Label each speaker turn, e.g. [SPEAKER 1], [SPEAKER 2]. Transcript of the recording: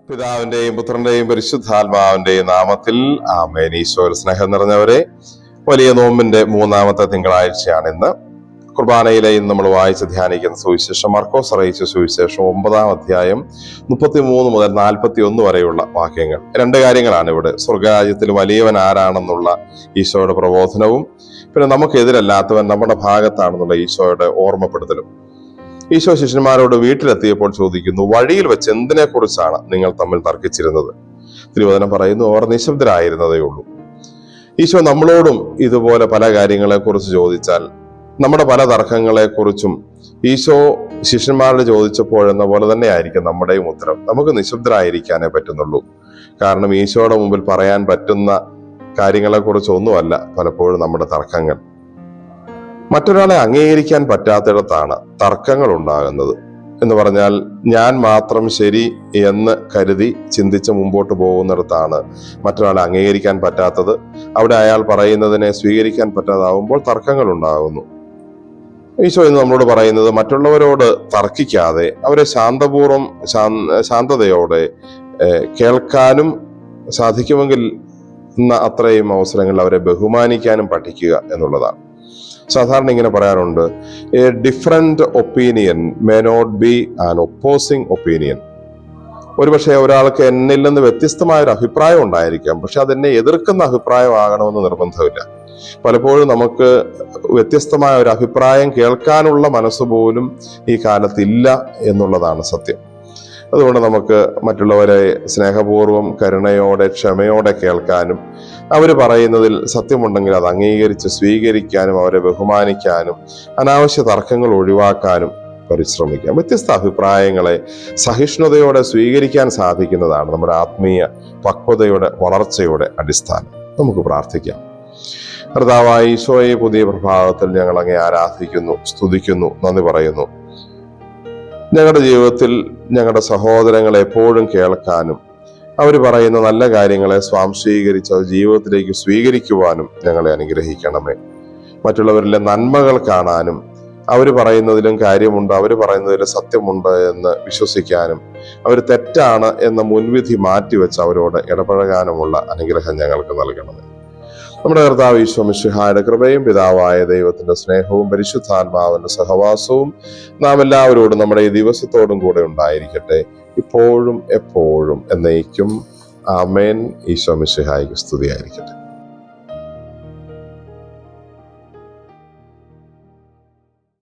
[SPEAKER 1] പിതാവിന്റെയും പുത്രന്റെയും പരിശുദ്ധാത്മാവിന്റെയും നാമത്തിൽ ആമേൻ. ഈശോയിൽ സ്നേഹം നിറഞ്ഞവരെ, വലിയ നോമ്പിന്റെ 3-ാമത്തെ തിങ്കളാഴ്ചയാണ് ഇന്ന്. കുർബാനയിലെ ഇന്ന് നമ്മൾ വായിച്ച് ധ്യാനിക്കുന്ന സുവിശേഷം മർക്കോസ് അറിയിച്ച സുവിശേഷം 9-ാം അധ്യായം 33 മുതൽ 41 വരെയുള്ള വാക്യങ്ങൾ. 2 കാര്യങ്ങളാണ് ഇവിടെ. സ്വർഗരാജ്യത്തിൽ വലിയവൻ ആരാണെന്നുള്ള ഈശോയുടെ പ്രബോധനവും, പിന്നെ നമുക്കെതിരല്ലാത്തവൻ നമ്മുടെ ഭാഗത്താണെന്നുള്ള ഈശോയുടെ ഓർമ്മപ്പെടുത്തലും. ഈശോ ശിഷ്യന്മാരോട് വീട്ടിലെത്തിയപ്പോൾ ചോദിക്കുന്നു, വഴിയിൽ വെച്ച് എന്തിനെ കുറിച്ചാണ് നിങ്ങൾ തമ്മിൽ തർക്കിച്ചിരുന്നത്? തിരുവചനം പറയുന്നു, അവർ നിശബ്ദരായിരുന്നതേ ഉള്ളൂ. ഈശോ നമ്മളോടും ഇതുപോലെ പല കാര്യങ്ങളെ കുറിച്ച് ചോദിച്ചാൽ, നമ്മുടെ പല തർക്കങ്ങളെ കുറിച്ചും ഈശോ ശിഷ്യന്മാരോട് ചോദിച്ചപ്പോഴെന്ന പോലെ തന്നെ ആയിരിക്കും നമ്മുടെയും ഉത്തരം. നമുക്ക് നിശബ്ദരായിരിക്കാനേ പറ്റുന്നുള്ളൂ. കാരണം ഈശോയുടെ മുമ്പിൽ പറയാൻ പറ്റുന്ന കാര്യങ്ങളെ കുറിച്ചൊന്നുമല്ല പലപ്പോഴും നമ്മുടെ തർക്കങ്ങൾ. മറ്റൊരാളെ അംഗീകരിക്കാൻ പറ്റാത്തിടത്താണ് തർക്കങ്ങൾ ഉണ്ടാകുന്നത്. എന്ന് പറഞ്ഞാൽ, ഞാൻ മാത്രം ശരി എന്ന് കരുതി ചിന്തിച്ച് മുമ്പോട്ട് പോകുന്നിടത്താണ് മറ്റൊരാളെ അംഗീകരിക്കാൻ പറ്റാത്തത്. അവിടെ അയാൾ പറയുന്നതിനെ സ്വീകരിക്കാൻ പറ്റാതാവുമ്പോൾ തർക്കങ്ങൾ ഉണ്ടാകുന്നു. ഈശോ ഇന്ന് നമ്മളോട് പറയുന്നത്, മറ്റുള്ളവരോട് തർക്കിക്കാതെ അവരെ ശാന്തതയോടെ കേൾക്കാനും സാധിക്കുമെങ്കിൽ അത്രയും അവസരങ്ങളിൽ അവരെ ബഹുമാനിക്കാനും പഠിക്കുക എന്നുള്ളതാണ്. സാധാരണ ഇങ്ങനെ പറയാറുണ്ട്, a different opinion may not be an opposing opinion. ഒരുപക്ഷെ ഒരാൾക്ക് എന്നിൽ നിന്ന് വ്യത്യസ്തമായ ഒരു അഭിപ്രായം ഉണ്ടായിരിക്കാം, പക്ഷെ അതെന്നെ എതിർക്കുന്ന അഭിപ്രായം ആകണമെന്ന് നിർബന്ധമില്ല. പലപ്പോഴും നമുക്ക് വ്യത്യസ്തമായ ഒരു അഭിപ്രായം കേൾക്കാനുള്ള മനസ്സ് പോലും ഈ കാലത്തില്ല എന്നുള്ളതാണ് സത്യം. അതുകൊണ്ട് നമുക്ക് മറ്റുള്ളവരെ സ്നേഹപൂർവ്വം, കരുണയോടെ, ക്ഷമയോടെ കേൾക്കാനും അവർ പറയുന്നതിൽ സത്യമുണ്ടെങ്കിൽ അത് അംഗീകരിച്ച് സ്വീകരിക്കാനും അവരെ ബഹുമാനിക്കാനും അനാവശ്യ തർക്കങ്ങൾ ഒഴിവാക്കാനും പരിശ്രമിക്കാം. വ്യത്യസ്ത അഭിപ്രായങ്ങളെ സഹിഷ്ണുതയോടെ സ്വീകരിക്കാൻ സാധിക്കുന്നതാണ് നമ്മുടെ ആത്മീയ പക്വതയുടെ വളർച്ചയുടെ അടിസ്ഥാനം. നമുക്ക് പ്രാർത്ഥിക്കാം. കർത്താവായ ഈശോയെ, പുതിയ പ്രഭാതത്തിൽ ഞങ്ങൾ അങ്ങേ ആരാധിക്കുന്നു, സ്തുതിക്കുന്നു, നന്ദി പറയുന്നു. ഞങ്ങളുടെ ജീവിതത്തിൽ ഞങ്ങളുടെ സഹോദരങ്ങളെ എപ്പോഴും കേൾക്കാനും അവർ പറയുന്ന നല്ല കാര്യങ്ങളെ സ്വാംശീകരിച്ച് അത് ജീവിതത്തിലേക്ക് സ്വീകരിക്കുവാനും ഞങ്ങളെ അനുഗ്രഹിക്കണമേ. മറ്റുള്ളവരിലെ നന്മകൾ കാണാനും അവർ പറയുന്നതിലും കാര്യമുണ്ട്, അവർ പറയുന്നതിലും സത്യമുണ്ട് എന്ന് വിശ്വസിക്കാനും അവർ തെറ്റാണ് എന്ന മുൻവിധി മാറ്റിവെച്ച് അവരോട് ഇടപഴകാനുമുള്ള അനുഗ്രഹം ഞങ്ങൾക്ക് നൽകണമേ. നമ്മുടെ കർത്താവ് ഈശോ മിശിഹായുടെ കൃപയും പിതാവായ ദൈവത്തിന്റെ സ്നേഹവും പരിശുദ്ധാത്മാവിന്റെ സഹവാസവും നാം എല്ലാവരോടും നമ്മുടെ ഈ ദിവസത്തോടും കൂടെ ഉണ്ടായിരിക്കട്ടെ, ഇപ്പോഴും എപ്പോഴും എന്നേക്കും. ആമേൻ. ഈശോ മിശിഹായ്ക്ക് സ്തുതിയായിരിക്കട്ടെ.